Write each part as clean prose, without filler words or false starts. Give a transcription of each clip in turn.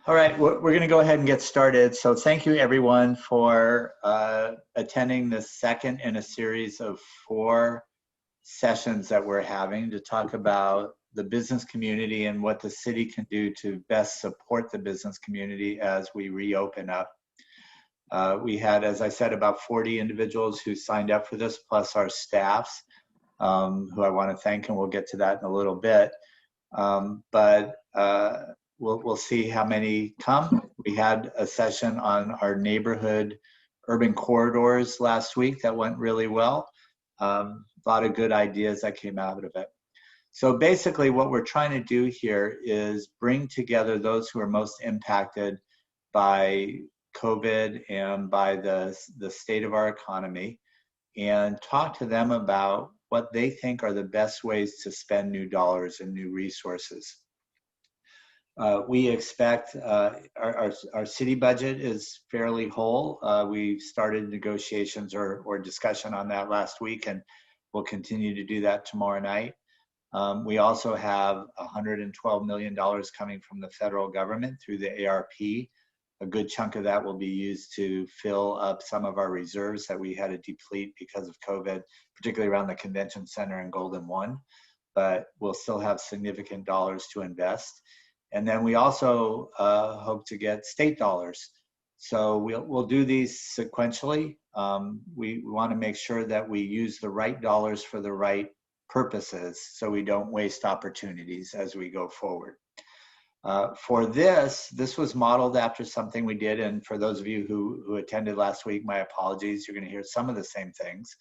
All right, we're going to go ahead and get started. So thank you everyone for attending the second in a series of 4 sessions that we're having to talk about the business community and what the city can do to best support the business community as we reopen up. We had, as I said, about 40 individuals who signed up for this, plus our staffs, who I want to thank, and we'll get to that in a little bit. We'll see how many come. We had a session on our neighborhood urban corridors last week that went really well. A lot of good ideas that came out of it. So basically what we're trying to do here is bring together those who are most impacted by COVID and by the state of our economy and talk to them about what they think are the best ways to spend new dollars and new resources. We expect our city budget is fairly whole. We started negotiations or discussion on that last week, and we'll continue to do that tomorrow night. We also have $112 million coming from the federal government through the ARP. A good chunk of that will be used to fill up some of our reserves that we had to deplete because of COVID, particularly around the convention center and Golden One, but we'll still have significant dollars to invest. And then we also hope to get state dollars. So we'll do these sequentially. We want to make sure that we use the right dollars for the right purposes so we don't waste opportunities as we go forward. For this was modeled after something we did, and for those of you who attended last week, my apologies, you're going to hear some of the same things.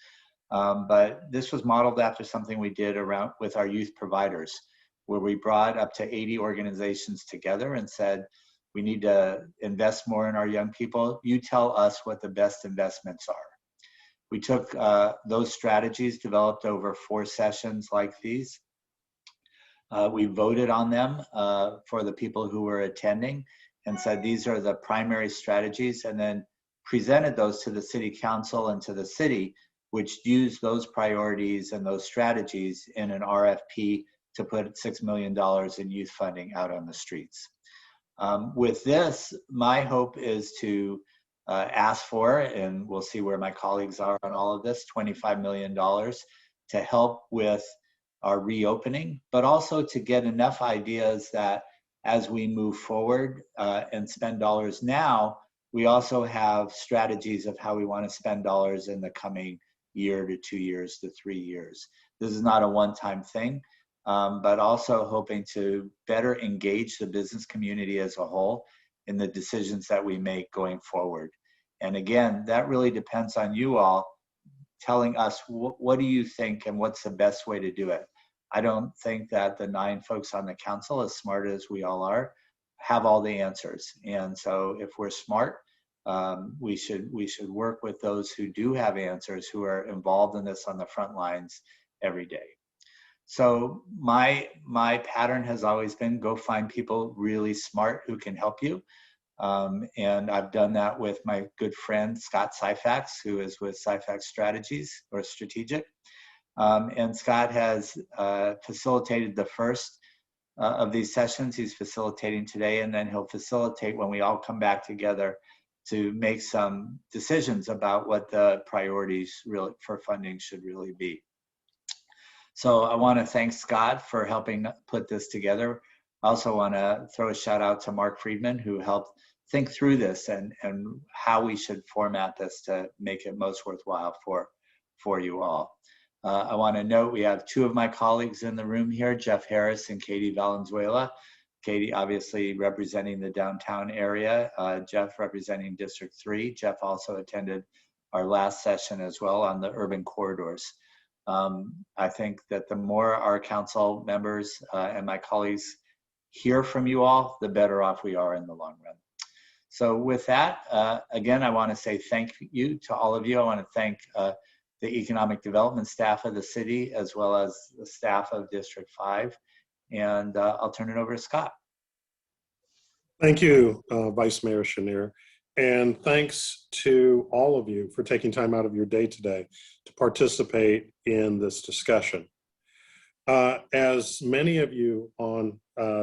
But this was modeled after something we did around with our youth providers, where we brought up to 80 organizations together and said, we need to invest more in our young people. You tell us what the best investments are. We took those strategies developed over 4 sessions like these. We voted on them for the people who were attending and said these are the primary strategies, and then presented those to the city council and to the city, which used those priorities and those strategies in an RFP to put $6 million in youth funding out on the streets. With this, my hope is to ask for, and we'll see where my colleagues are on all of this, $25 million to help with our reopening, but also to get enough ideas that as we move forward and spend dollars now, we also have strategies of how we want to spend dollars in the coming year to 2 years to 3 years. This is not a one-time thing. But also hoping to better engage the business community as a whole in the decisions that we make going forward. And again, that really depends on you all telling us what do you think and what's the best way to do it. I don't think that the 9 folks on the council, as smart as we all are, have all the answers. And so if we're smart, we should work with those who do have answers, who are involved in this on the front lines every day. So my pattern has always been go find people really smart who can help you. And I've done that with my good friend, Scott Syfax, who is with Syfax Strategies or Strategic. And Scott has facilitated the first of these sessions. He's facilitating today, and then he'll facilitate when we all come back together to make some decisions about what the priorities really for funding should really be. So I want to thank Scott for helping put this together. I also want to throw a shout out to Mark Friedman, who helped think through this and how we should format this to make it most worthwhile for you all. I want to note we have 2 of my colleagues in the room here, Jeff Harris and Katie Valenzuela. Katie obviously representing the downtown area, Jeff representing District 3. Jeff also attended our last session as well on the urban corridors. I think that the more our council members and my colleagues hear from you all, the better off we are in the long run. So with that, again, I want to say thank you to all of you. I want to thank the economic development staff of the city, as well as the staff of District 5. And I'll turn it over to Scott. Thank you, Vice Mayor Schenirer. And thanks to all of you for taking time out of your day today to participate in this discussion. As many of you on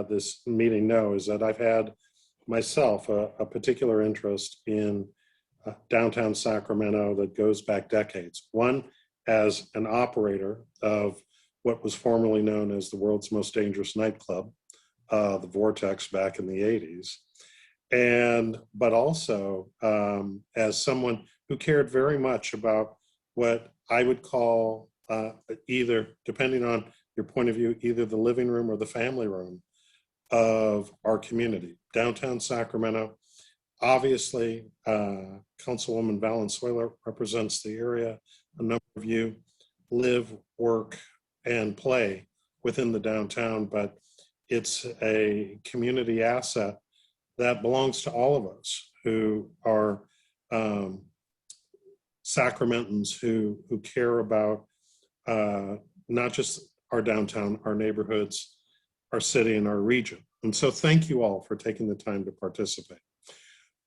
this meeting know, is that I've had myself a particular interest in downtown Sacramento that goes back decades. One, as an operator of what was formerly known as the world's most dangerous nightclub, the Vortex, back in the 80s. But also as someone who cared very much about what I would call either, depending on your point of view, either the living room or the family room of our community. Downtown Sacramento, obviously, Councilwoman Valenzuela represents the area. A number of you live, work, and play within the downtown, but it's a community asset that belongs to all of us who are Sacramentans who care about not just our downtown, our neighborhoods, our city, and our region. And so thank you all for taking the time to participate.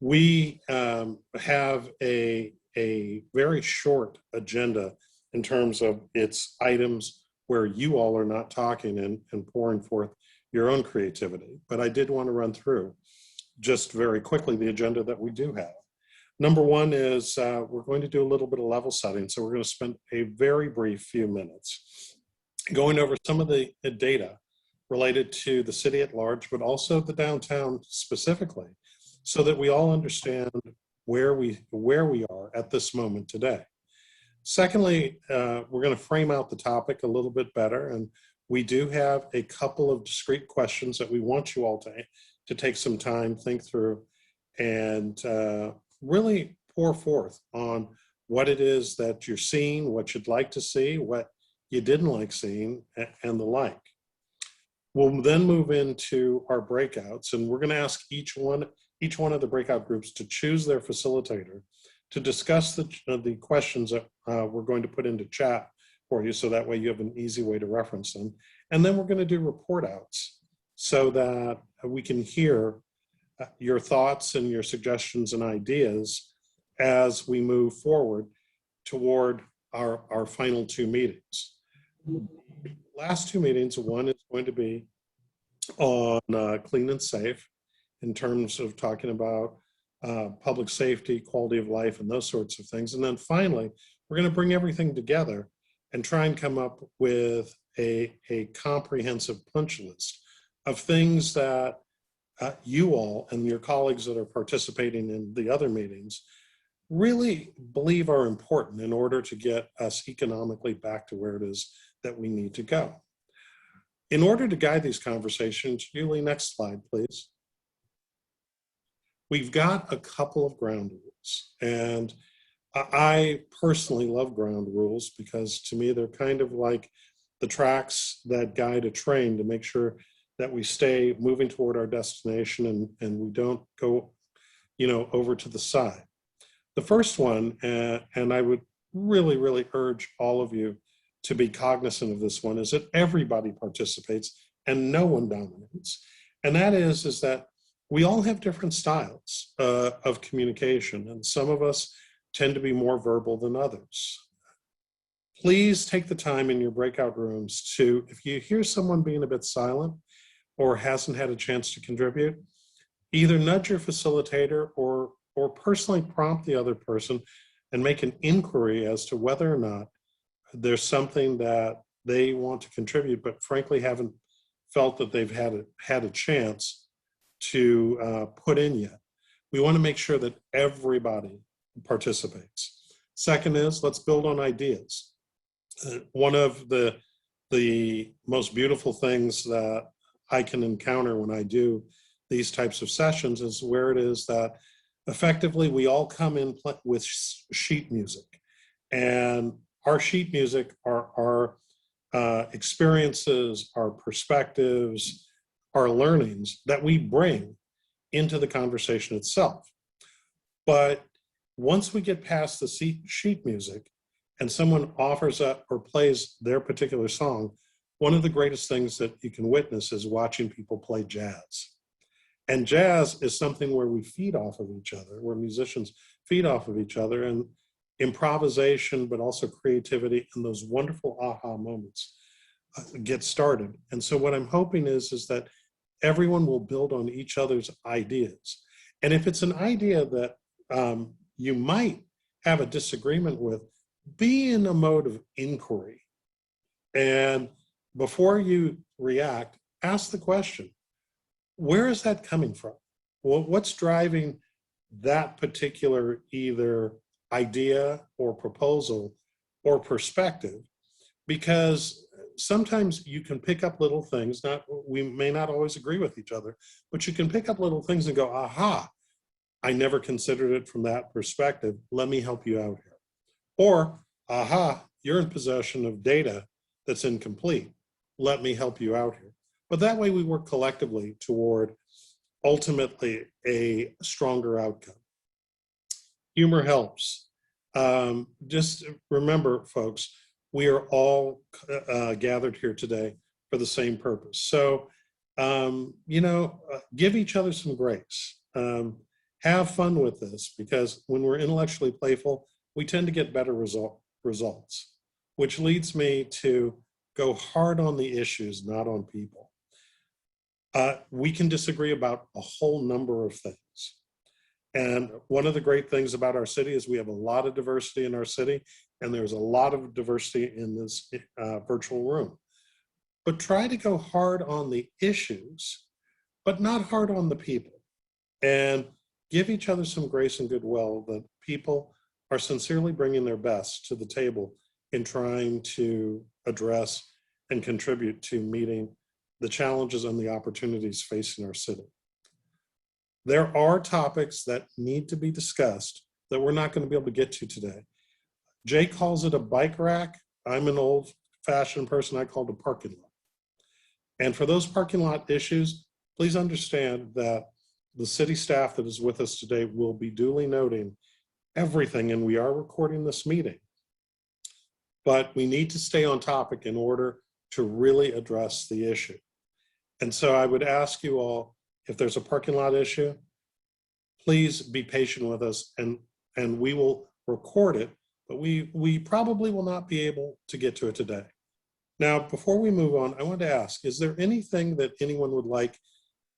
We have a very short agenda in terms of its items where you all are not talking and pouring forth your own creativity. But I did want to run through just very quickly the agenda that we do have. Number one is we're going to do a little bit of level setting. So we're going to spend a very brief few minutes going over some of the data related to the city at large, but also the downtown specifically, so that we all understand where we are at this moment today. Secondly, we're going to frame out the topic a little bit better, and we do have a couple of discrete questions that we want you all to take some time, think through, and really pour forth on what it is that you're seeing, what you'd like to see, what you didn't like seeing, and the like. We'll then move into our breakouts, and we're going to ask each one of the breakout groups to choose their facilitator to discuss the questions that we're going to put into chat for you, so that way you have an easy way to reference them. And then we're going to do report outs so that we can hear your thoughts and your suggestions and ideas as we move forward toward our final two meetings. Last two meetings, one is going to be on clean and safe in terms of talking about public safety, quality of life, and those sorts of things. And then finally, we're going to bring everything together and try and come up with a comprehensive punch list of things that you all and your colleagues that are participating in the other meetings really believe are important in order to get us economically back to where it is that we need to go. In order to guide these conversations, Julie, next slide, please. We've got a couple of ground rules, and I personally love ground rules because to me they're kind of like the tracks that guide a train to make sure that we stay moving toward our destination and we don't go, over to the side. The first one, and I would really, really urge all of you to be cognizant of this one, is that everybody participates and no one dominates. And that is that we all have different styles of communication, and some of us tend to be more verbal than others. Please take the time in your breakout rooms to, if you hear someone being a bit silent or hasn't had a chance to contribute, either nudge your facilitator or personally prompt the other person and make an inquiry as to whether or not there's something that they want to contribute, but frankly haven't felt that they've had a chance to put in yet. We want to make sure that everybody participates. Second is, let's build on ideas. One of the most beautiful things that I can encounter when I do these types of sessions is where it is that effectively we all come in with sheet music, and our sheet music are our experiences, our perspectives, our learnings that we bring into the conversation itself. But once we get past the sheet music and someone offers up or plays their particular song, one of the greatest things that you can witness is watching people play jazz. And jazz is something where we feed off of each other, where musicians feed off of each other, and improvisation, but also creativity and those wonderful aha moments get started. And so what I'm hoping is that everyone will build on each other's ideas. And if it's an idea that you might have a disagreement with, be in a mode of inquiry. And before you react, ask the question, where is that coming from? Well, what's driving that particular either idea or proposal or perspective? Because sometimes you can pick up little things, we may not always agree with each other, but you can pick up little things and go, aha, I never considered it from that perspective. Let me help you out here. Or, aha, you're in possession of data that's incomplete. Let me help you out here. But that way we work collectively toward ultimately a stronger outcome. Humor helps. Just remember, folks, we are all gathered here today for the same purpose. So, give each other some grace. Have fun with this, because when we're intellectually playful, we tend to get better results, which leads me to go hard on the issues, not on people. We can disagree about a whole number of things. And one of the great things about our city is we have a lot of diversity in our city, and there's a lot of diversity in this virtual room. But try to go hard on the issues, but not hard on the people. And give each other some grace and goodwill that people are sincerely bringing their best to the table in trying to address and contribute to meeting the challenges and the opportunities facing our city. There are topics that need to be discussed that we're not going to be able to get to today. Jay calls it a bike rack. I'm an old-fashioned person. I call it a parking lot. And for those parking lot issues, please understand that the city staff that is with us today will be duly noting everything, and we are recording this meeting. But we need to stay on topic in order to really address the issue. And so I would ask you all, if there's a parking lot issue, please be patient with us, and we will record it, but we probably will not be able to get to it today. Now, before we move on, I want to ask, is there anything that anyone would like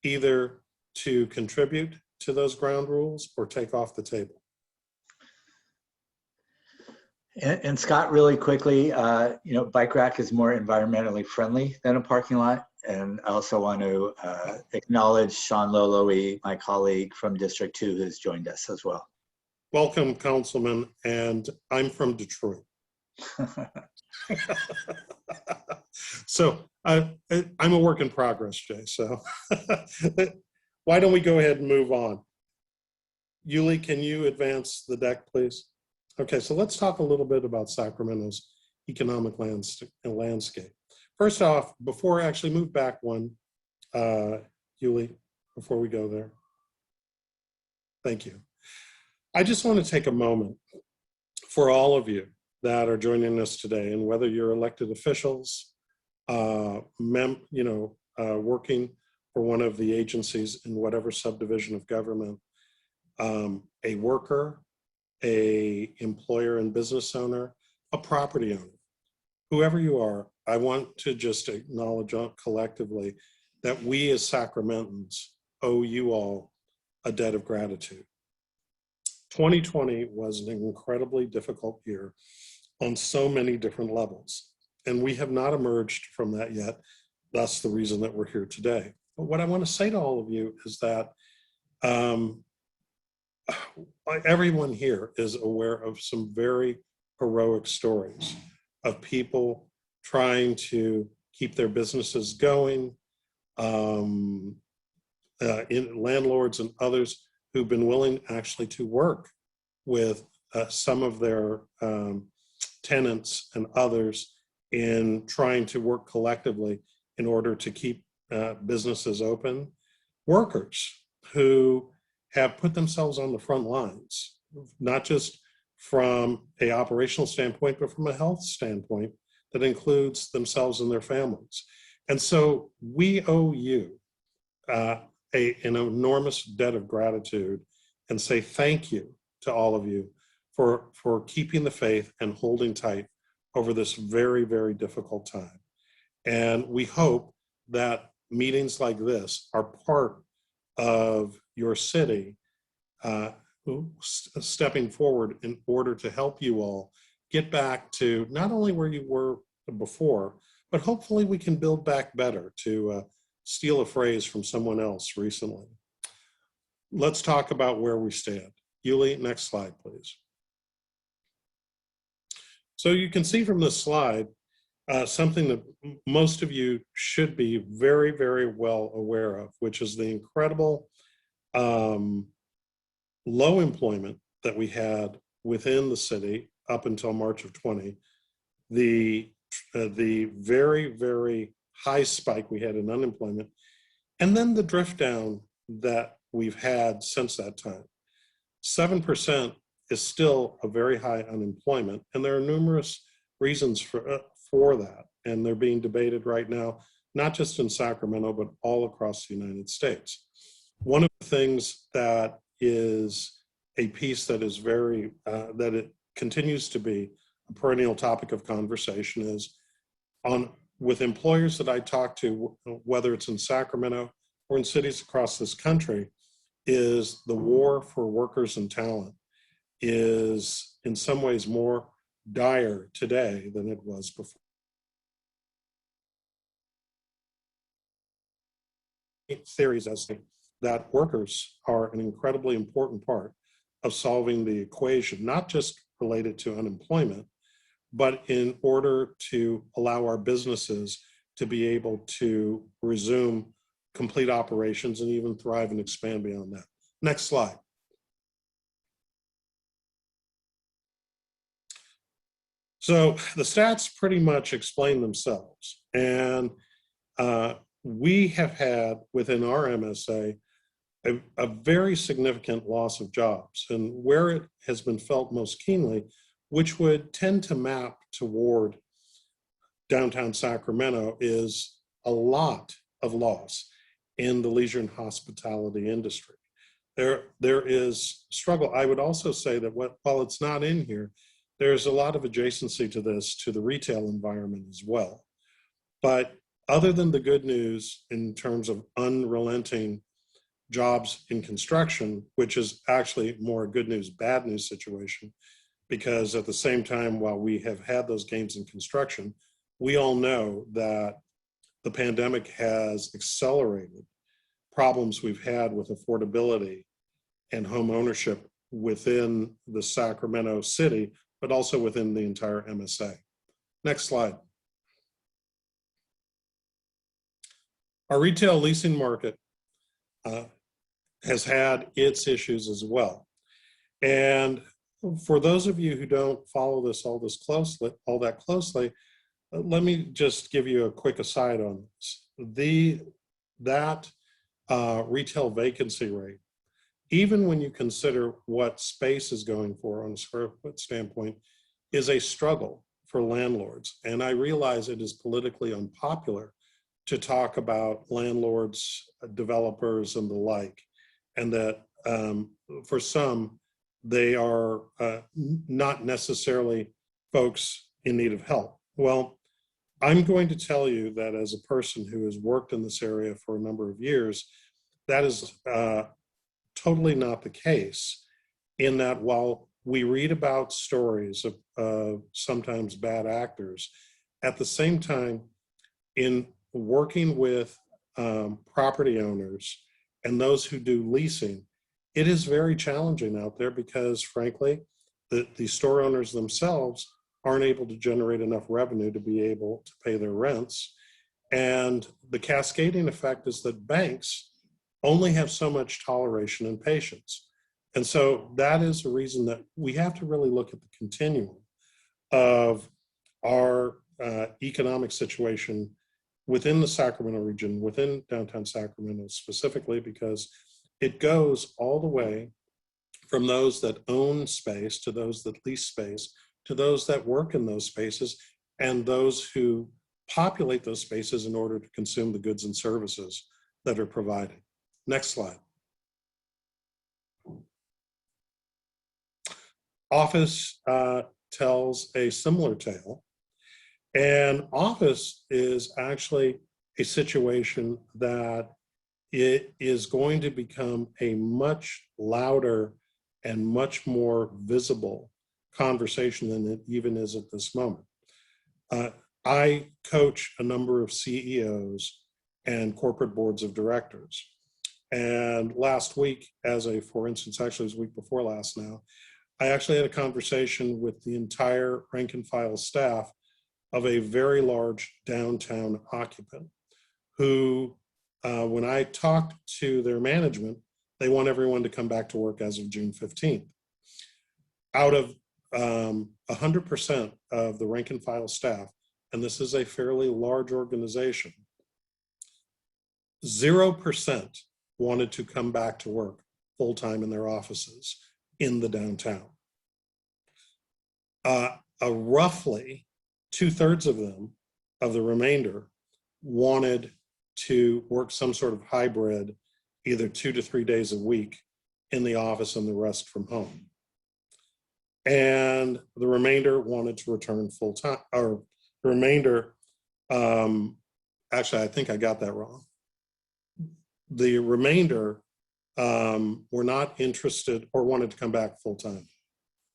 either to contribute to those ground rules or take off the table? And Scott, really quickly, bike rack is more environmentally friendly than a parking lot. And I also want to acknowledge Sean Loloe, my colleague from District 2, who's joined us as well. Welcome, Councilman, and I'm from Detroit. So I'm a work in progress, Jay, so why don't we go ahead and move on? Yuli, can you advance the deck, please? Okay, so let's talk a little bit about Sacramento's economic landscape. First off, before I actually move back one, Yuli, before we go there. Thank you. I just want to take a moment for all of you that are joining us today, and whether you're elected officials, working for one of the agencies in whatever subdivision of government, a worker, a employer and business owner, a property owner, whoever you are, I want to just acknowledge collectively that we as Sacramentans owe you all a debt of gratitude. 2020 was an incredibly difficult year on so many different levels, and we have not emerged from that yet. That's the reason that we're here today. But what I want to say to all of you is that everyone here is aware of some very heroic stories of people trying to keep their businesses going, landlords and others who've been willing actually to work with some of their tenants and others in trying to work collectively in order to keep businesses open. Workers who have put themselves on the front lines, not just from an operational standpoint, but from a health standpoint that includes themselves and their families. And so we owe you an enormous debt of gratitude, and say thank you to all of you for keeping the faith and holding tight over this very, very difficult time. And we hope that meetings like this are part of your city stepping forward in order to help you all get back to not only where you were before, but hopefully we can build back better, to steal a phrase from someone else recently. Let's talk about where we stand. Yuli, next slide, please. So you can see from this slide something that most of you should be very, very well aware of, which is the incredible low employment that we had within the city up until March of 20, the very, very high spike we had in unemployment, and then the drift down that we've had since that time. 7% is still a very high unemployment, and there are numerous reasons for that, and they're being debated right now, not just in Sacramento, but all across the United States. One of the things that is a piece that is very, that it continues to be a perennial topic of conversation is with employers that I talk to, whether it's in Sacramento or in cities across this country, is the war for workers and talent is in some ways more dire today than it was before. Theories as that workers are an incredibly important part of solving the equation, not just related to unemployment, but in order to allow our businesses to be able to resume complete operations and even thrive and expand beyond that. Next slide. So the stats pretty much explain themselves. And we have had within our MSA a very significant loss of jobs, and where it has been felt most keenly, which would tend to map toward downtown Sacramento, is a lot of loss in the leisure and hospitality industry. There is struggle. I would also say that while it's not in here, there's a lot of adjacency to this, to the retail environment as well. But other than the good news in terms of unrelenting jobs in construction, which is actually more a good news, bad news situation, because at the same time, while we have had those gains in construction, we all know that the pandemic has accelerated problems we've had with affordability and home ownership within the Sacramento city, but also within the entire MSA. Next slide. Our retail leasing market has had its issues as well. And for those of you who don't follow this all that closely, let me just give you a quick aside on this. That retail vacancy rate, even when you consider what space is going for on a square foot standpoint, is a struggle for landlords. And I realize it is politically unpopular to talk about landlords, developers, and the like, and that for some, they are not necessarily folks in need of help. Well, I'm going to tell you that as a person who has worked in this area for a number of years, that is totally not the case, in that while we read about stories of sometimes bad actors, at the same time, in working with property owners and those who do leasing, it is very challenging out there because, frankly, the store owners themselves aren't able to generate enough revenue to be able to pay their rents. And the cascading effect is that banks only have so much toleration and patience. And so that is a reason that we have to really look at the continuum of our economic situation within the Sacramento region, within downtown Sacramento specifically, because it goes all the way from those that own space to those that lease space to those that work in those spaces and those who populate those spaces in order to consume the goods and services that are provided. Next slide. Office tells a similar tale, and office is actually a situation that it is going to become a much louder and much more visible conversation than it even is at this moment. I coach a number of CEOs and corporate boards of directors. And last week, for instance, actually it was the week before last now, I actually had a conversation with the entire rank and file staff of a very large downtown occupant who, when I talked to their management, they want everyone to come back to work as of June 15th. Out of 100% of the rank and file staff, and this is a fairly large organization, 0% wanted to come back to work full-time in their offices in the downtown. Roughly 2/3 of them, of the remainder, wanted to work some sort of hybrid, either 2 to 3 days a week in the office and the rest from home. And the remainder wanted to return full-time, or the remainder, actually, I think I got that wrong. The remainder were not interested or wanted to come back full-time.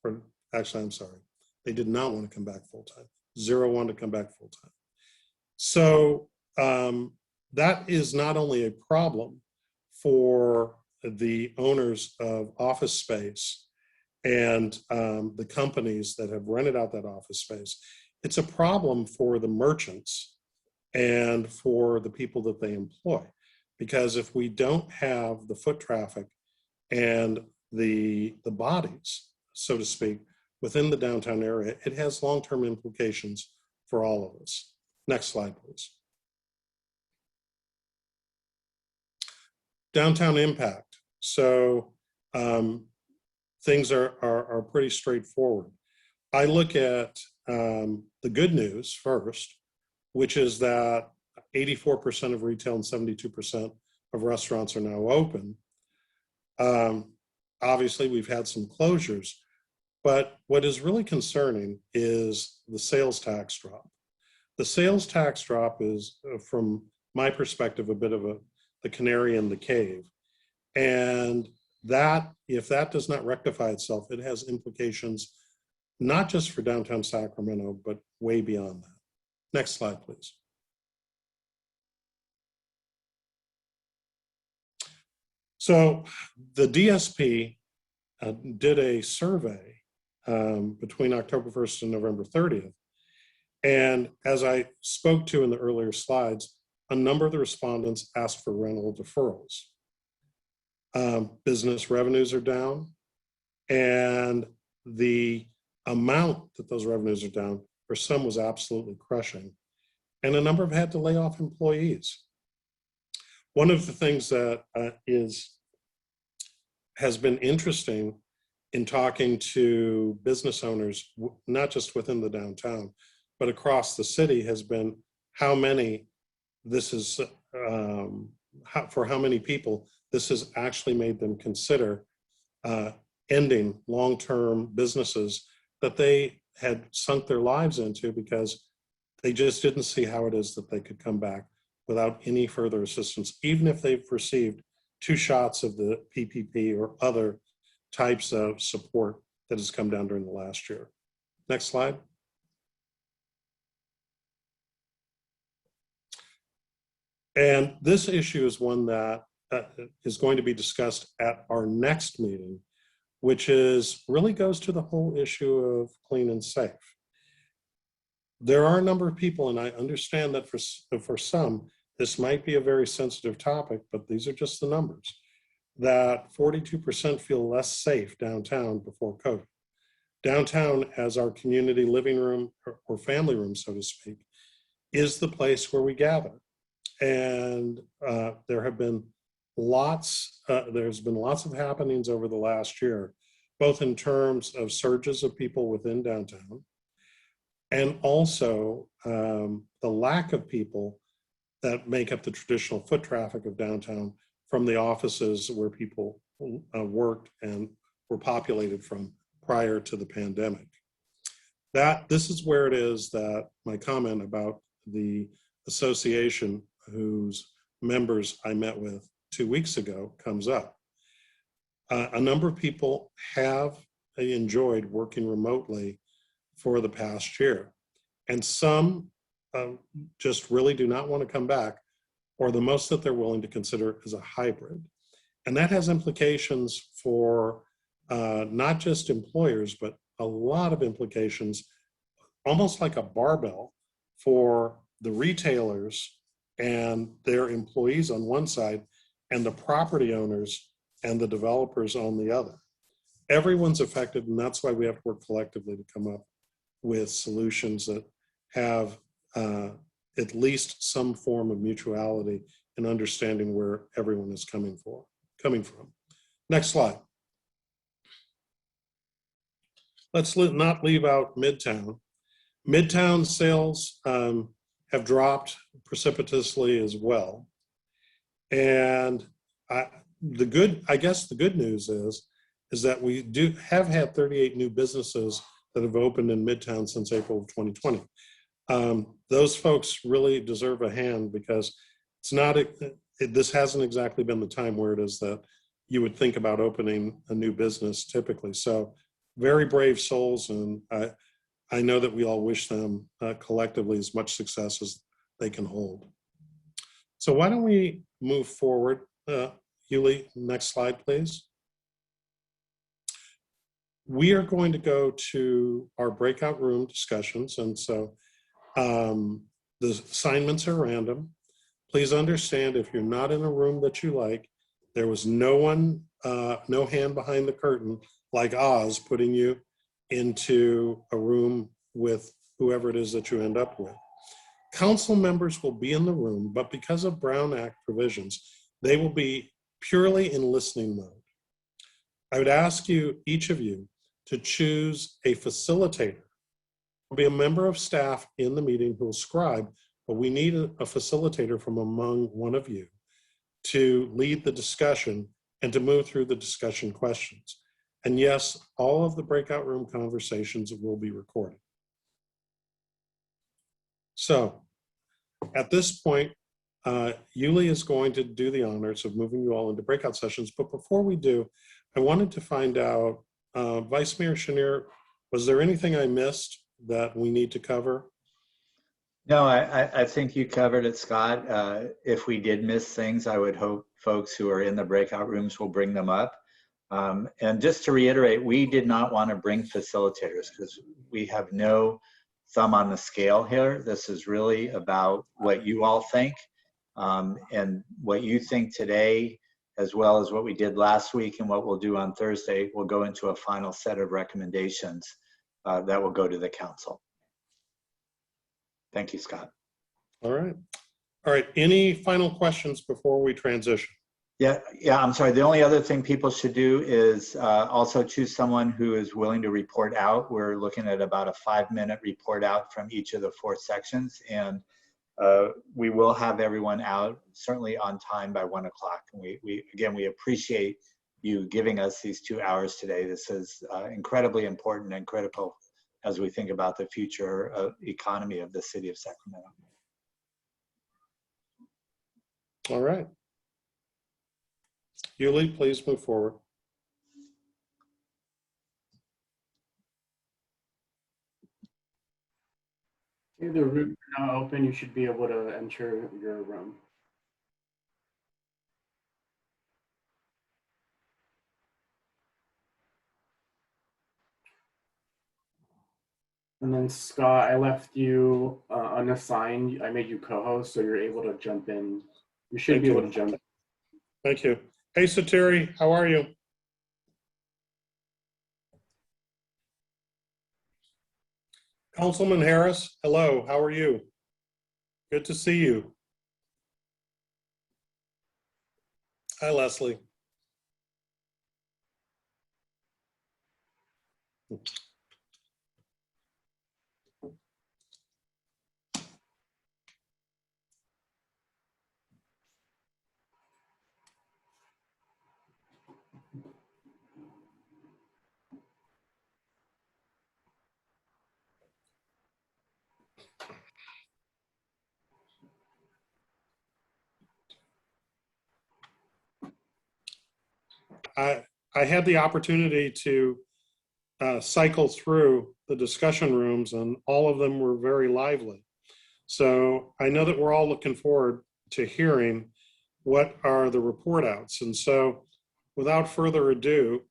Or actually, I'm sorry. They did not want to come back full-time. 0 wanted to come back full-time. So that is not only a problem for the owners of office space and the companies that have rented out that office space, it's a problem for the merchants and for the people that they employ. Because if we don't have the foot traffic and the bodies, so to speak, within the downtown area, it has long-term implications for all of us. Next slide, please. Downtown impact. So things are pretty straightforward. I look at the good news first, which is that 84% of retail and 72% of restaurants are now open. Obviously, we've had some closures, but what is really concerning is the sales tax drop. The sales tax drop is, from my perspective, a bit of the canary in the cave. And that, if that does not rectify itself, it has implications not just for downtown Sacramento, but way beyond that. Next slide, please. So the DSP did a survey between October 1st and November 30th. And as I spoke to in the earlier slides, a number of the respondents asked for rental deferrals. Business revenues are down, and the amount that those revenues are down for some was absolutely crushing. And a number have had to lay off employees. One of the things that has been interesting in talking to business owners, not just within the downtown, but across the city, has been how many this is, for how many people this has actually made them consider ending long-term businesses that they had sunk their lives into because they just didn't see how it is that they could come back without any further assistance, even if they've received 2 shots of the PPP or other types of support that has come down during the last year. Next slide. And this issue is one that is going to be discussed at our next meeting, which really goes to the whole issue of clean and safe. There are a number of people, and I understand that for some, this might be a very sensitive topic, but these are just the numbers, that 42% feel less safe downtown before COVID. Downtown, as our community living room or family room, so to speak, is the place where we gather. And there's been lots of happenings over the last year, both in terms of surges of people within downtown, and also the lack of people that make up the traditional foot traffic of downtown from the offices where people worked and were populated from prior to the pandemic. This is where it is that my comment about the association whose members I met with 2 weeks ago comes up. A number of people have enjoyed working remotely for the past year, and some just really do not want to come back, or the most that they're willing to consider is a hybrid. And that has implications for not just employers, but a lot of implications, almost like a barbell, for the retailers and their employees on one side, and the property owners and the developers on the other. Everyone's affected, and that's why we have to work collectively to come up with solutions that have at least some form of mutuality and understanding where everyone is coming from. Next slide. Let's not leave out Midtown. Midtown sales have dropped precipitously as well. And I guess the good news is that we have had 38 new businesses that have opened in Midtown since April of 2020. Those folks really deserve a hand, because this hasn't exactly been the time where it is that you would think about opening a new business typically. So very brave souls, and I know that we all wish them collectively as much success as they can hold. So why don't we move forward? Yuli, next slide, please. We are going to go to our breakout room discussions, and so the assignments are random. Please understand, if you're not in a room that you like, there was no hand behind the curtain like Oz putting you into a room with whoever it is that you end up with. Council members will be in the room, but because of Brown Act provisions, they will be purely in listening mode. I would ask you, each of you, to choose a facilitator. There will be a member of staff in the meeting who will scribe, but we need a facilitator from among one of you to lead the discussion and to move through the discussion questions. And yes, all of the breakout room conversations will be recorded. So at this point, Yuli is going to do the honors of moving you all into breakout sessions. But before we do, I wanted to find out, Vice Mayor Schenirer, was there anything I missed that we need to cover? No, I think you covered it, Scott. If we did miss things, I would hope folks who are in the breakout rooms will bring them up. And just to reiterate, we did not want to bring facilitators because we have no thumb on the scale here. This is really about what you all think, and what you think today, as well as what we did last week and what we'll do on Thursday, will go into a final set of recommendations that will go to the council. Thank you, Scott. All right. All right. Any final questions before we transition? Yeah, I'm sorry. The only other thing people should do is also choose someone who is willing to report out. We're looking at about a 5-minute report out from each of the 4 sections. And we will have everyone out certainly on time by 1 o'clock. And we appreciate you giving us these 2 hours today. This is incredibly important and critical as we think about the future economy of the city of Sacramento. All right. Yuli, please move forward. Okay, the room is now open. You should be able to enter your room. And then Scott, I left you unassigned. I made you co-host, so you're able to jump in. You should be able to jump in. Thank you. Hey, Satiri, how are you? Councilman Harris, hello, how are you? Good to see you. Hi, Leslie. I had the opportunity to cycle through the discussion rooms, and all of them were very lively. So I know that we're all looking forward to hearing what are the report outs. And so without further ado,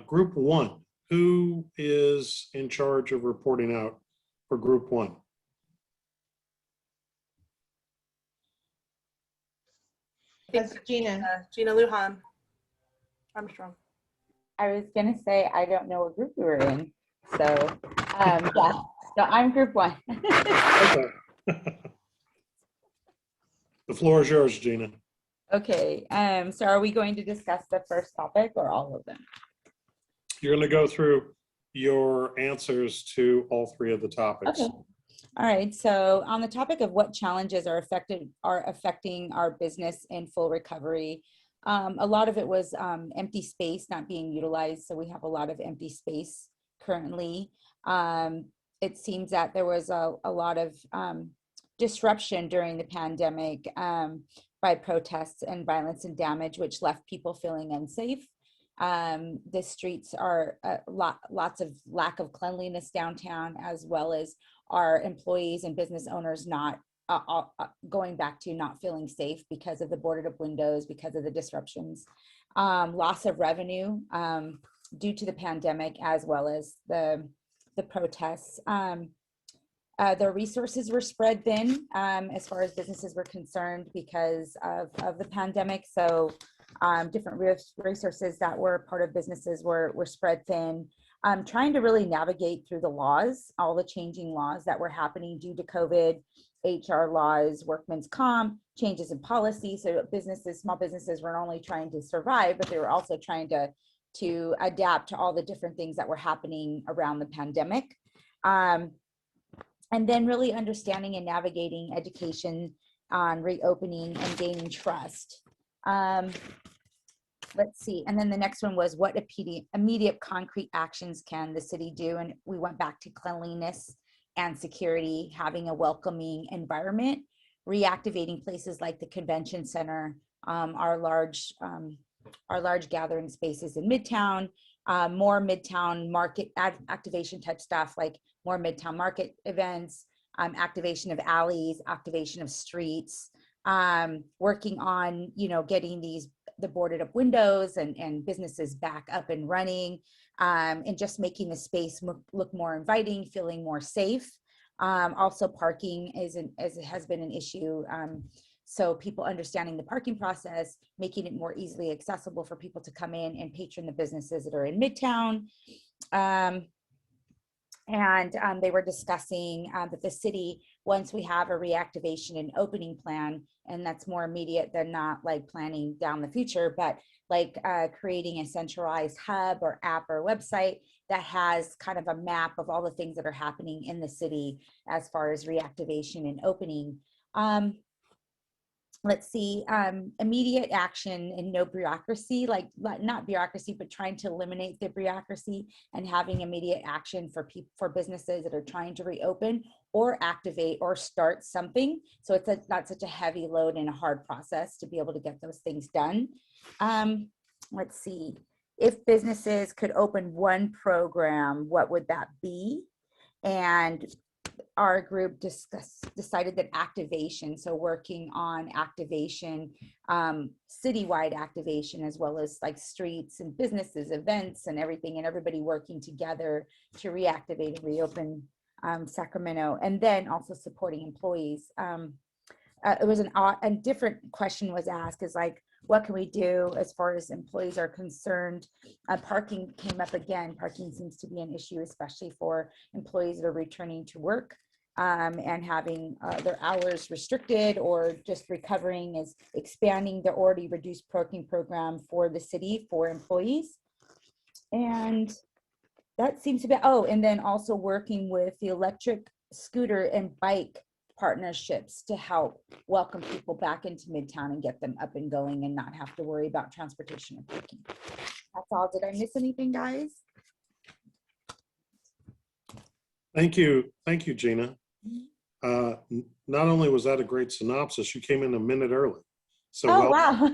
group one, who is in charge of reporting out for group one? That's Gina. Gina Lujan Armstrong. I was gonna say I don't know what group we were in, so yeah. So I'm group one. Okay. The floor is yours, Gina. Okay. So are we going to discuss the first topic or all of them? You're going to go through your answers to all three of the topics. Okay. All right. So on the topic of what challenges are affecting our business in full recovery, a lot of it was empty space not being utilized. So we have a lot of empty space currently. It seems that there was a lot of disruption during the pandemic by protests and violence and damage, which left people feeling unsafe. The streets are lots of lack of cleanliness downtown, as well as our employees and business owners not going back to not feeling safe because of the boarded up windows, because of the disruptions, loss of revenue due to the pandemic, as well as the protests. The resources were spread thin as far as businesses were concerned because of the pandemic. So different resources that were part of businesses were spread thin. Trying to really navigate through the laws, all the changing laws that were happening due to COVID, HR laws, workman's comp, changes in policy. So businesses, small businesses were not only trying to survive, but they were also trying to adapt to all the different things that were happening around the pandemic. And then really understanding and navigating education on reopening and gaining trust. Let's see. And then the next one was what immediate concrete actions can the city do? And we went back to cleanliness and security, having a welcoming environment, reactivating places like the convention center, our large gathering spaces in Midtown, more Midtown market activation type stuff, like more Midtown market events, activation of alleys, activation of streets, working on, getting the boarded up windows and businesses back up and running, and just making the space look more inviting, feeling more safe. Also parking has been an issue. So people understanding the parking process, making it more easily accessible for people to come in and patron the businesses that are in Midtown. And they were discussing that the city, once we have a reactivation and opening plan, and that's more immediate than not like planning down the future, but like creating a centralized hub or app or website that has kind of a map of all the things that are happening in the city as far as reactivation and opening. Let's see, immediate action and no bureaucracy, like not bureaucracy, but trying to eliminate the bureaucracy and having immediate action for businesses that are trying to reopen or activate or start something. So it's not such a heavy load and a hard process to be able to get those things done. Let's see, if businesses could open one program, what would that be? And our group decided that activation, so working on activation, citywide activation, as well as like streets and businesses, events and everything, and everybody working together to reactivate and reopen Sacramento, and then also supporting employees. It was a different question was asked, is like, what can we do as far as employees are concerned? Parking came up again. Parking seems to be an issue, especially for employees that are returning to work and having their hours restricted, or just recovering, is expanding the already reduced parking program for the city for employees. And that seems to be, and then also working with the electric scooter and bike partnerships to help welcome people back into Midtown and get them up and going and not have to worry about transportation or parking. That's all. Did I miss anything, guys? Thank you, Gina. Not only was that a great synopsis, you came in a minute early. So wow.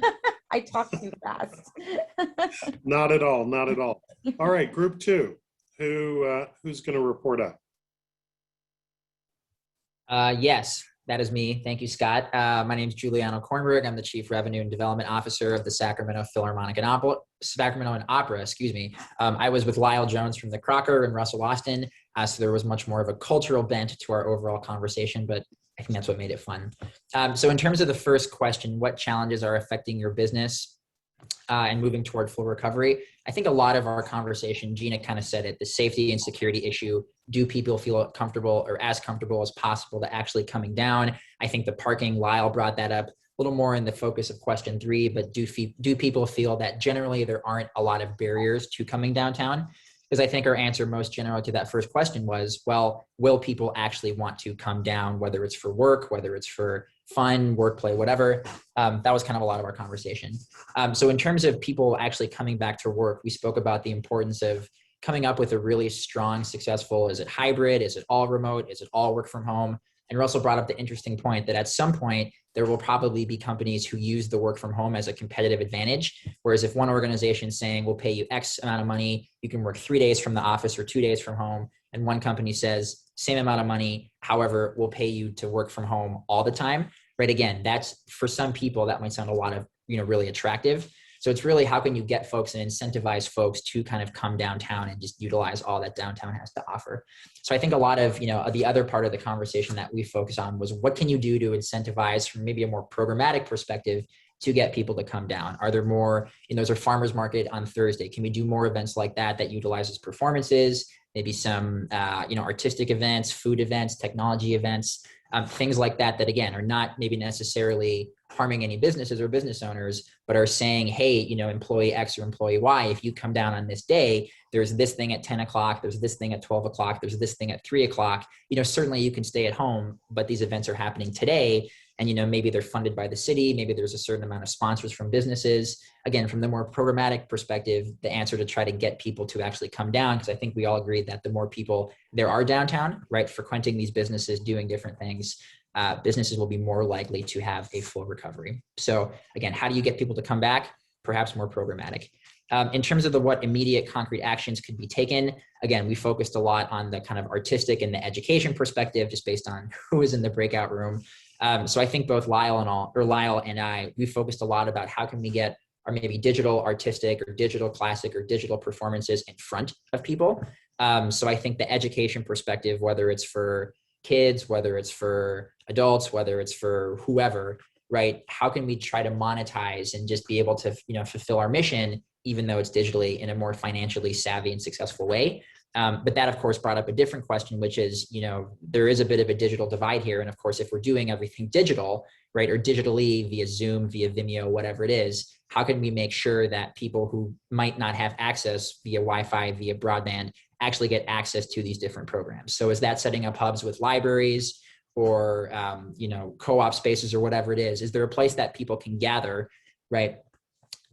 I talk too fast. Not at all, not at all. All right, group two, who's going to report out? Yes, that is me. Thank you, Scott. My name is Giuliano Kornberg. I'm the Chief Revenue and Development Officer of the Sacramento Philharmonic and Opera, Sacramento and Opera, excuse me. I was with Lyle Jones from the Crocker and Russell Austin, so there was much more of a cultural bent to our overall conversation, but I think that's what made it fun. So in terms of the first question, what challenges are affecting your business and moving toward full recovery? I think a lot of our conversation, Gina kind of said it, the safety and security issue. Do people feel comfortable or as comfortable as possible to actually coming down? I think the parking, Lyle brought that up a little more in the focus of question 3, but do people feel that generally there aren't a lot of barriers to coming downtown? Because I think our answer most general to that first question was, well, will people actually want to come down, whether it's for work, whether it's for fun, work, play, whatever? That was kind of a lot of our conversation. So in terms of people actually coming back to work, we spoke about the importance of coming up with a really strong, successful, is it hybrid? Is it all remote? Is it all work from home? And Russell brought up the interesting point that at some point, there will probably be companies who use the work from home as a competitive advantage. Whereas if one organization is saying, we'll pay you X amount of money, you can work 3 days from the office or 2 days from home. And one company says, same amount of money, however, we'll pay you to work from home all the time. Right? Again, that's for some people, that might sound a lot of, really attractive. So it's really how can you get folks and incentivize folks to kind of come downtown and just utilize all that downtown has to offer. So I think a lot of, the other part of the conversation that we focus on was what can you do to incentivize from maybe a more programmatic perspective to get people to come down? Are there more, there's a farmer's market on Thursday. Can we do more events like that utilizes performances, maybe some, artistic events, food events, technology events, things like that again, are not maybe necessarily harming any businesses or business owners, but are saying, hey, employee X or employee Y, if you come down on this day, there's this thing at 10 o'clock, there's this thing at 12 o'clock, there's this thing at 3 o'clock, certainly you can stay at home, but these events are happening today. And, maybe they're funded by the city. Maybe there's a certain amount of sponsors from businesses. Again, from the more programmatic perspective, the answer to try to get people to actually come down, because I think we all agree that the more people there are downtown, right, frequenting these businesses, doing different things, businesses will be more likely to have a full recovery. So again, how do you get people to come back? Perhaps more programmatic. In terms of what immediate concrete actions could be taken, again, we focused a lot on the kind of artistic and the education perspective, just based on who is in the breakout room. So I think both Lyle and I, we focused a lot about how can we get our maybe digital artistic or digital classic or digital performances in front of people. So I think the education perspective, whether it's for kids, whether it's for adults, whether it's for whoever, right? How can we try to monetize and just be able to, fulfill our mission, even though it's digitally, in a more financially savvy and successful way? But that, of course, brought up a different question, which is, there is a bit of a digital divide here. And of course, if we're doing everything digital, right, or digitally via Zoom, via Vimeo, whatever it is, how can we make sure that people who might not have access via Wi-Fi, via broadband, actually get access to these different programs? So is that setting up hubs with libraries or, co-op spaces or whatever it is? Is there a place that people can gather, right,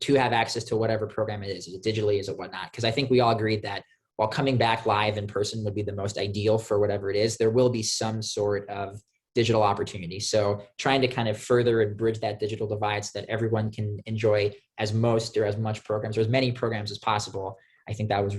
to have access to whatever program it is? Is it digitally? Is it whatnot? Because I think we all agreed that while coming back live in person would be the most ideal for whatever it is, there will be some sort of digital opportunity. So trying to kind of further and bridge that digital divide so that everyone can enjoy as much programs or as many programs as possible. I think that was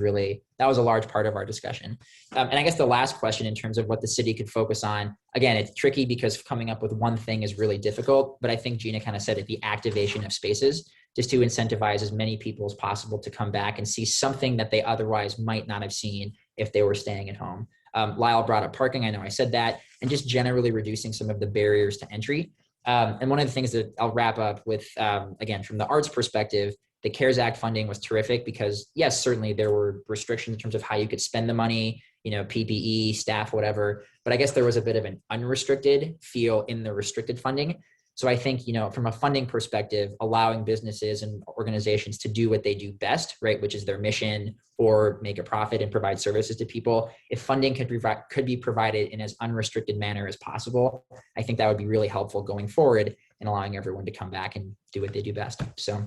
a large part of our discussion. And I guess the last question in terms of what the city could focus on, again, it's tricky because coming up with one thing is really difficult, but I think Gina kind of said it, the activation of spaces, just to incentivize as many people as possible to come back and see something that they otherwise might not have seen if they were staying at home. Lyle brought up parking. I know I said that, and just generally reducing some of the barriers to entry. And one of the things that I'll wrap up with, again, from the arts perspective, the CARES Act funding was terrific because, yes, certainly there were restrictions in terms of how you could spend the money, PPE, staff, whatever. But I guess there was a bit of an unrestricted feel in the restricted funding. So I think, from a funding perspective, allowing businesses and organizations to do what they do best, right, which is their mission or make a profit and provide services to people, if funding could be provided in as unrestricted manner as possible, I think that would be really helpful going forward in allowing everyone to come back and do what they do best. So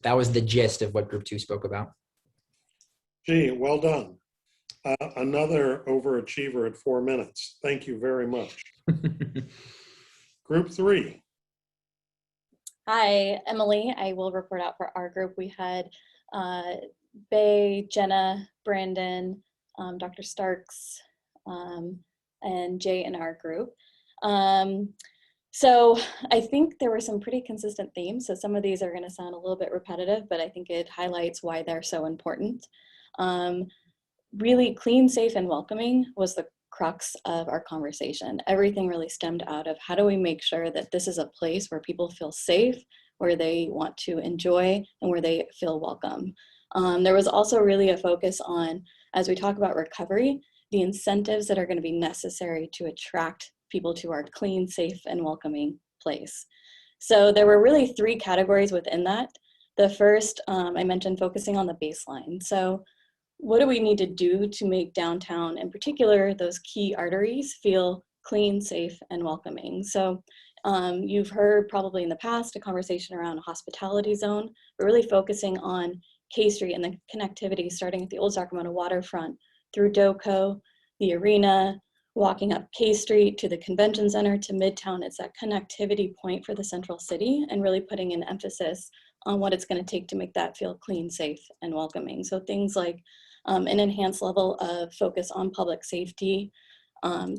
that was the gist of what Group 2 spoke about. Gee, well done. Another overachiever at 4 minutes. Thank you very much. Group 3. Hi, Emily. I will report out for our group. We had Bay, Jenna, Brandon, Dr. Starks, and Jay in our group. So I think there were some pretty consistent themes. So some of these are going to sound a little bit repetitive, but I think it highlights why they're so important. Really clean, safe, and welcoming was the crux of our conversation. Everything really stemmed out of how do we make sure that this is a place where people feel safe, where they want to enjoy, and where they feel welcome. There was also really a focus on, as we talk about recovery, the incentives that are going to be necessary to attract people to our clean, safe, and welcoming place. So there were really 3 categories within that. The first, I mentioned focusing on the baseline. So what do we need to do to make downtown, in particular, those key arteries, feel clean, safe, and welcoming? So you've heard probably in the past a conversation around a hospitality zone, but really focusing on K Street and the connectivity starting at the Old Sacramento waterfront through Doco, the arena, walking up K Street to the convention center to Midtown. It's that connectivity point for the central city and really putting an emphasis on what it's going to take to make that feel clean, safe, and welcoming. So things like an enhanced level of focus on public safety,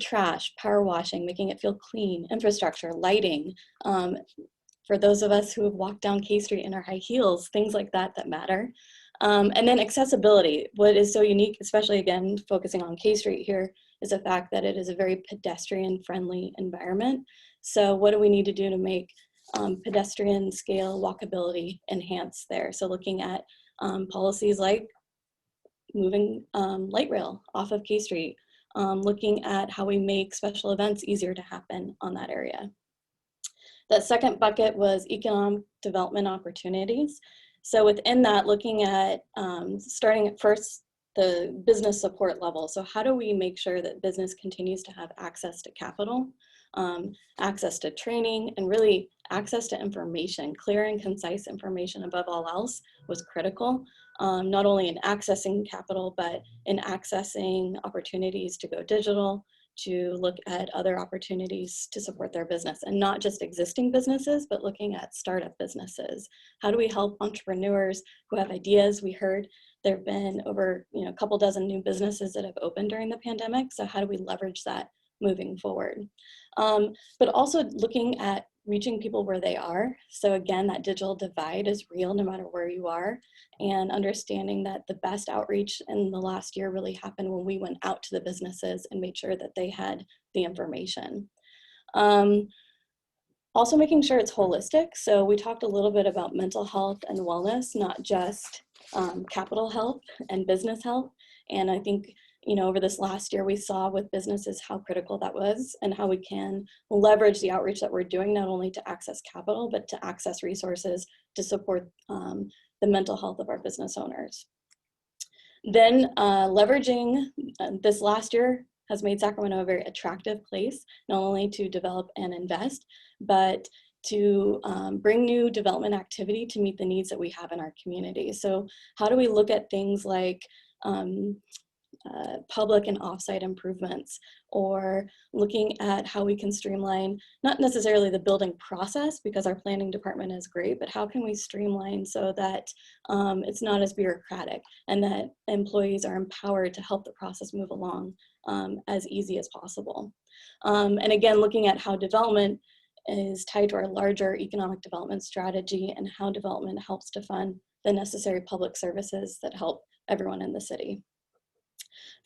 trash, power washing, making it feel clean, infrastructure, lighting. For those of us who have walked down K Street in our high heels, things like that that matter. And then accessibility. What is so unique, especially again, focusing on K Street here, is the fact that it is a very pedestrian-friendly environment. So what do we need to do to make pedestrian scale walkability enhanced there? So looking at policies like moving light rail off of K Street, looking at how we make special events easier to happen on that area. That second bucket was economic development opportunities. So within that, looking at starting at first, the business support level. So how do we make sure that business continues to have access to capital, access to training, and really access to information? Clear and concise information above all else was critical, not only in accessing capital, but in accessing opportunities to go digital, to look at other opportunities to support their business, and not just existing businesses, but looking at startup businesses. How do we help entrepreneurs who have ideas? We heard there have been over a couple dozen new businesses that have opened during the pandemic. So how do we leverage that moving forward? But also looking at reaching people where they are. So again, that digital divide is real no matter where you are, and understanding that the best outreach in the last year really happened when we went out to the businesses and made sure that they had the information. Also making sure it's holistic. So we talked a little bit about mental health and wellness, not just capital health and business health. And I think, over this last year, we saw with businesses how critical that was and how we can leverage the outreach that we're doing, not only to access capital, but to access resources to support the mental health of our business owners. Then leveraging this last year has made Sacramento a very attractive place, not only to develop and invest, but to bring new development activity to meet the needs that we have in our community. So how do we look at things like public and offsite improvements, or looking at how we can streamline, not necessarily the building process, because our planning department is great, but how can we streamline so that it's not as bureaucratic and that employees are empowered to help the process move along as easy as possible. And again, looking at how development is tied to our larger economic development strategy and how development helps to fund the necessary public services that help everyone in the city.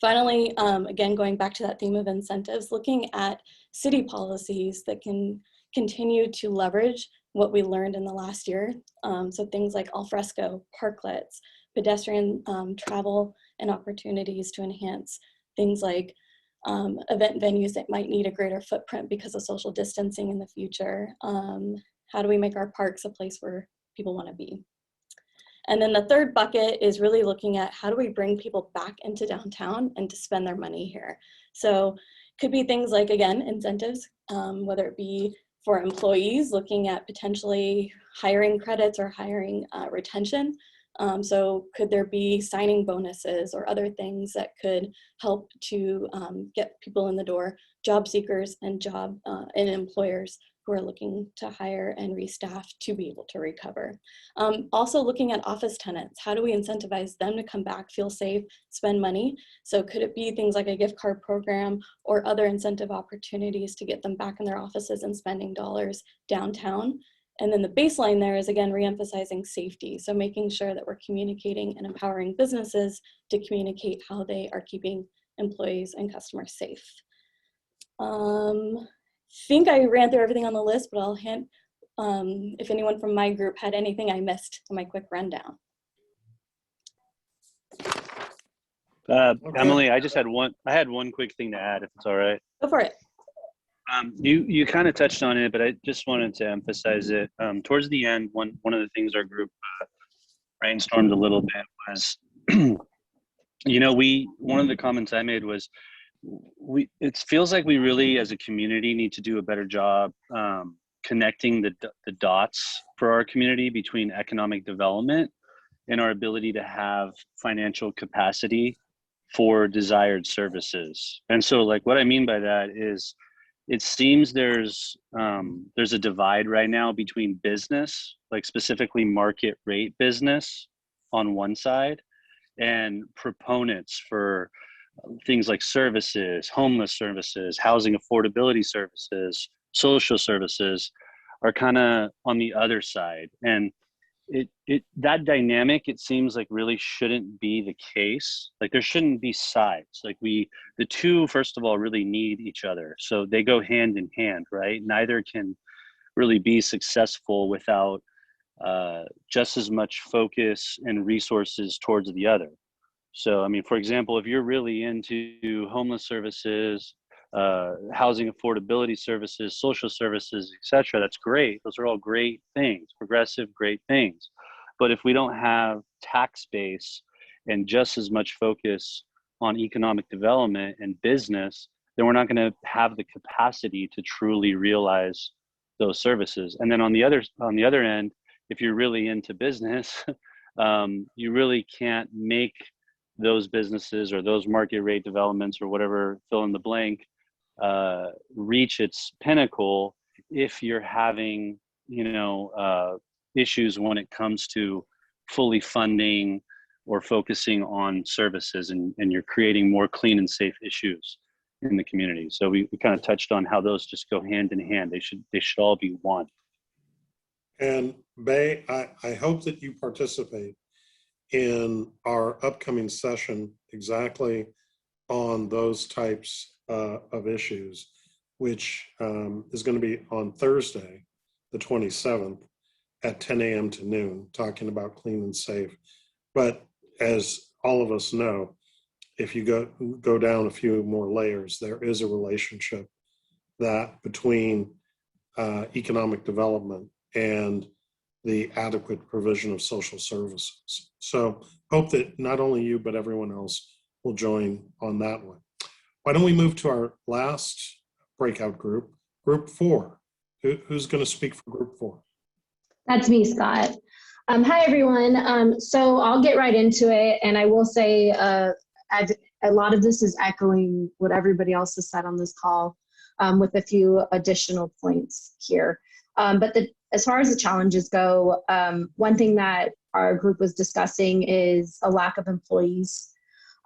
Finally, again, going back to that theme of incentives, looking at city policies that can continue to leverage what we learned in the last year. So things like alfresco, parklets, pedestrian travel and opportunities to enhance things like event venues that might need a greater footprint because of social distancing in the future. How do we make our parks a place where people want to be? And then the third bucket is really looking at how do we bring people back into downtown and to spend their money here. So could be things like, again, incentives, whether it be for employees, looking at potentially hiring credits or hiring retention. So could there be signing bonuses or other things that could help to get people in the door, job seekers and employers who who are looking to hire and restaff to be able to recover. Also looking at office tenants, how do we incentivize them to come back, feel safe, spend money? So could it be things like a gift card program or other incentive opportunities to get them back in their offices and spending dollars downtown? And then the baseline there is, again, reemphasizing safety. So making sure that we're communicating and empowering businesses to communicate how they are keeping employees and customers safe. Think I ran through everything on the list, but I'll hint if anyone from my group had anything I missed in my quick rundown. Emily, I had one quick thing to add, if it's all right. Go for it. You kind of touched on it, but I just wanted to emphasize it. Towards the end, one of the things our group brainstormed a little bit was, one of the comments I made was, it feels like we really, as a community, need to do a better job connecting the dots for our community between economic development and our ability to have financial capacity for desired services. And so, like, what I mean by that is, it seems there's a divide right now between business, like specifically market rate business on one side, and proponents for things like services, homeless services, housing affordability services, social services are kind of on the other side. And that dynamic, it seems like, really shouldn't be the case. Like, there shouldn't be sides. Like, the two, first of all, really need each other. So they go hand in hand, right? Neither can really be successful without just as much focus and resources towards the other. So, I mean, for example, if you're really into homeless services, housing affordability services, social services, etc., that's great. Those are all great things, progressive, great things. But if we don't have tax base and just as much focus on economic development and business, then we're not going to have the capacity to truly realize those services. And then on the other end, if you're really into business, you really can't make those businesses or those market rate developments or whatever, fill in the blank, reach its pinnacle if you're having, issues when it comes to fully funding or focusing on services, and you're creating more clean and safe issues in the community. So we kind of touched on how those just go hand in hand. They should all be one. And Bay, I hope that you participate in our upcoming session exactly on those types of issues, which is going to be on Thursday, the 27th at 10 a.m. to noon, talking about clean and safe. But as all of us know, if you go down a few more layers, there is a relationship that between economic development and the adequate provision of social services. So hope that not only you, but everyone else will join on that one. Why don't we move to our last breakout group, Group 4. Who's going to speak for Group 4? That's me, Scott. Hi, everyone. So I'll get right into it. And I will say a lot of this is echoing what everybody else has said on this call, with a few additional points here. But as far as the challenges go, one thing that our group was discussing is a lack of employees,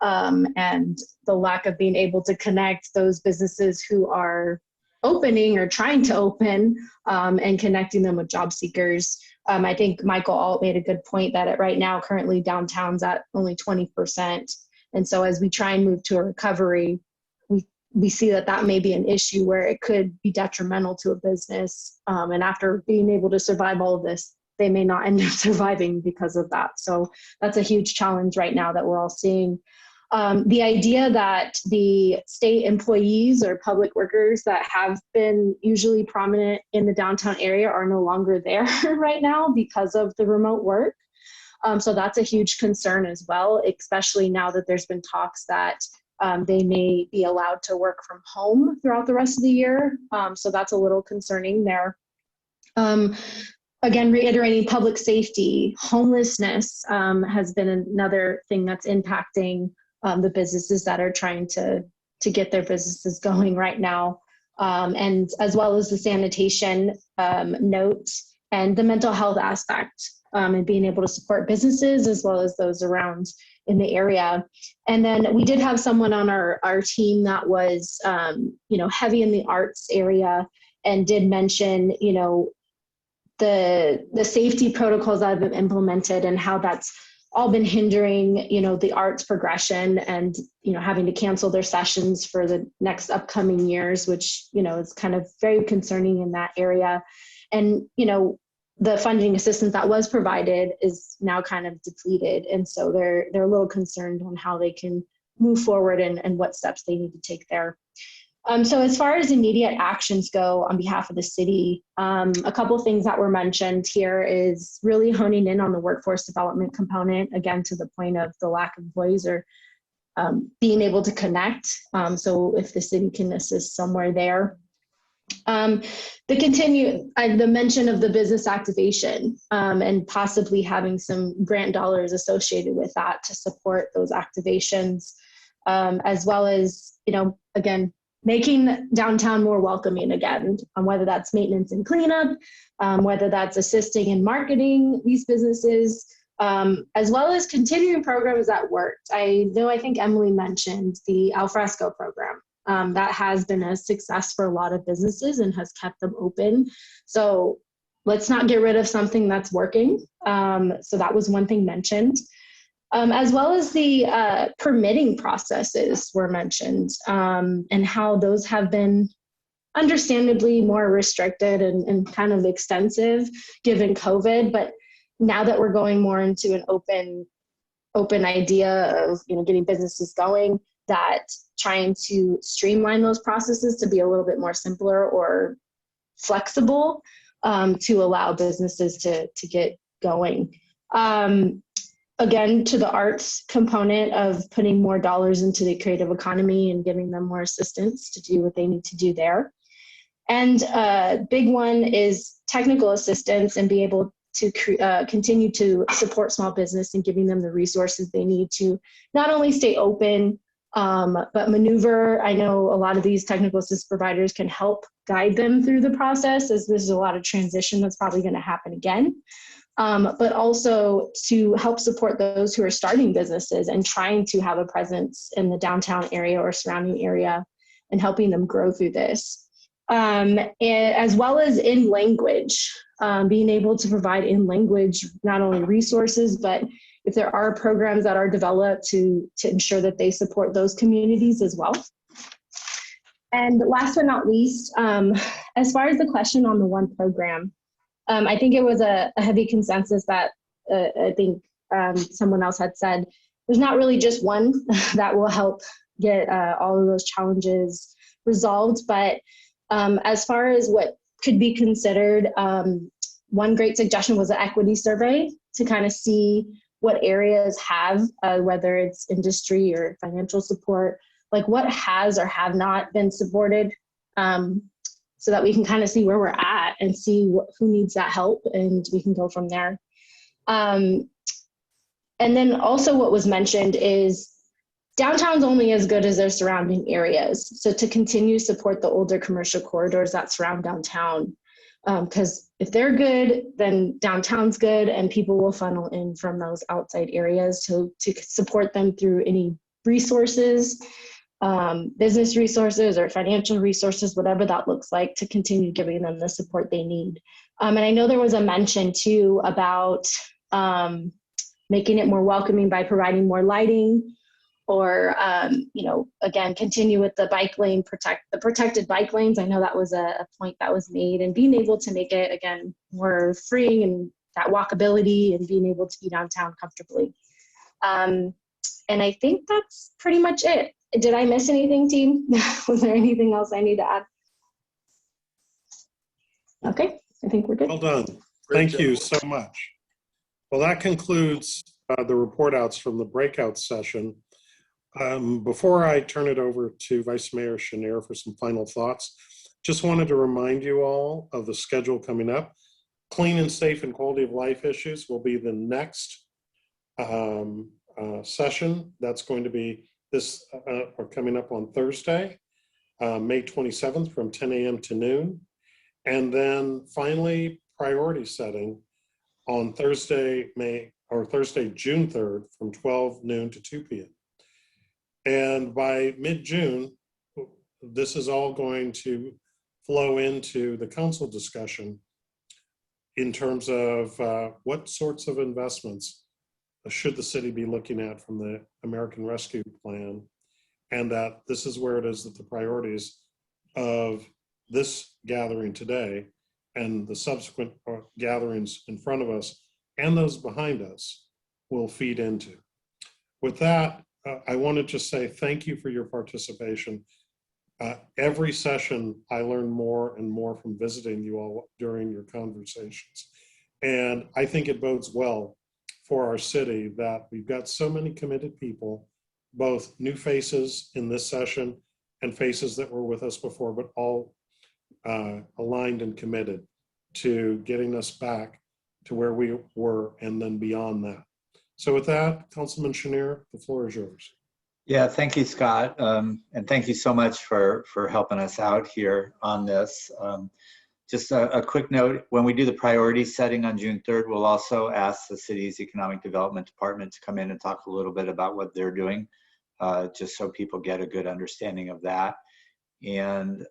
and the lack of being able to connect those businesses who are opening or trying to open, and connecting them with job seekers. I think Michael Alt made a good point that right now, currently downtown's at only 20%. And so as we try and move to a recovery, we see that may be an issue where it could be detrimental to a business. And after being able to survive all of this, they may not end up surviving because of that. So that's a huge challenge right now that we're all seeing. The idea that the state employees or public workers that have been usually prominent in the downtown area are no longer there right now because of the remote work. So that's a huge concern as well, especially now that there's been talks that they may be allowed to work from home throughout the rest of the year. So that's a little concerning there. Again, reiterating public safety, homelessness has been another thing that's impacting the businesses that are trying to get their businesses going right now. and as well as the sanitation note and the mental health aspect, and being able to support businesses as well as those around in the area. And then we did have someone on our team that was, heavy in the arts area and did mention, the safety protocols that have been implemented and how that's all been hindering, the arts progression and, having to cancel their sessions for the next upcoming years, which, is kind of very concerning in that area. And, the funding assistance that was provided is now kind of depleted. And so they're a little concerned on how they can move forward and what steps they need to take there. So as far as immediate actions go on behalf of the city, a couple of things that were mentioned here is really honing in on the workforce development component, again, to the point of the lack of employees or being able to connect. So if the city can assist somewhere there. The mention of the business activation and possibly having some grant dollars associated with that to support those activations, as well as, again, making downtown more welcoming again, whether that's maintenance and cleanup, whether that's assisting in marketing these businesses, as well as continuing programs that worked. I think Emily mentioned the Alfresco program. That has been a success for a lot of businesses and has kept them open. So let's not get rid of something that's working. So that was one thing mentioned. As well as the permitting processes were mentioned, and how those have been understandably more restricted and kind of extensive given COVID. But now that we're going more into an open idea of getting businesses going, that trying to streamline those processes to be a little bit more simpler or flexible to allow businesses to get going. Again, to the arts component of putting more dollars into the creative economy and giving them more assistance to do what they need to do there. And a big one is technical assistance and be able to continue to support small business and giving them the resources they need to not only stay open, but maneuver. I know a lot of these technical assist providers can help guide them through the process, as there's a lot of transition that's probably going to happen again. But also to help support those who are starting businesses and trying to have a presence in the downtown area or surrounding area and helping them grow through this. And as well as in language, being able to provide in language, not only resources, but if there are programs that are developed to ensure that they support those communities as well. And last but not least, as far as the question on the one program, I think it was a heavy consensus that I think someone else had said, there's not really just one that will help get all of those challenges resolved. But as far as what could be considered, one great suggestion was an equity survey to kind of see what areas have, whether it's industry or financial support, like what has or have not been supported, so that we can kind of see where we're at and see who needs that help, and we can go from there. And then also what was mentioned is downtown's only as good as their surrounding areas. So to continue to support the older commercial corridors that surround downtown, because if they're good, then downtown's good, and people will funnel in from those outside areas to support them through any resources, business resources or financial resources, whatever that looks like, to continue giving them the support they need. And I know there was a mention too about making it more welcoming by providing more lighting, or again, continue with the bike lane, protected bike lanes. I know that was a point that was made, and being able to make it again more freeing and that walkability and being able to be downtown comfortably. And I think that's pretty much it. Did I miss anything, team? Was there anything else I need to add? Okay, I think we're good. Well done. Thank you so much. Well, that concludes the report outs from the breakout session. Before I turn it over to Vice Mayor Schenirer for some final thoughts, just wanted to remind you all of the schedule coming up. Clean and safe and quality of life issues will be the next session. That's going to be this, or coming up on Thursday. May 27th from 10 a.m. to noon. And then finally, priority setting on Thursday, June 3rd from 12 noon to 2 p.m. And by mid-June, this is all going to flow into the council discussion in terms of what sorts of investments should the city be looking at from the American Rescue Plan, and that this is where it is that the priorities of this gathering today and the subsequent gatherings in front of us and those behind us will feed into. With that, I want to just say thank you for your participation. Every session, I learn more and more from visiting you all during your conversations. And I think it bodes well for our city that we've got so many committed people, both new faces in this session and faces that were with us before, but all aligned and committed to getting us back to where we were and then beyond that. So with that, Councilman Schenirer, the floor is yours. Yeah, thank you, Scott. And thank you so much for helping us out here on this. Just a quick note, when we do the priority setting on June 3rd, we'll also ask the city's economic development department to come in and talk a little bit about what they're doing, just so people get a good understanding of that. And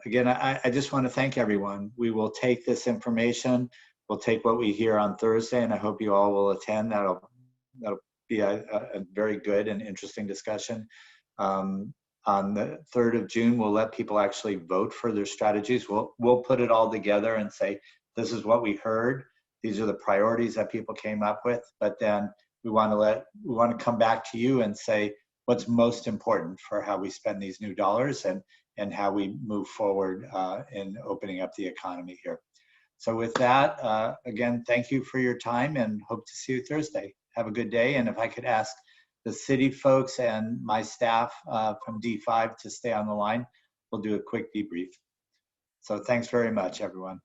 again, I just want to thank everyone. We will take this information. We'll take what we hear on Thursday, and I hope you all will attend. That'll be a very good and interesting discussion. On the 3rd of June, we'll let people actually vote for their strategies. We'll put it all together and say, this is what we heard. These are the priorities that people came up with. But then we want to come back to you and say what's most important for how we spend these new dollars and how we move forward in opening up the economy here. So with that, again, thank you for your time and hope to see you Thursday. Have a good day. And if I could ask the city folks and my staff from D5 to stay on the line, we'll do a quick debrief. So thanks very much, everyone.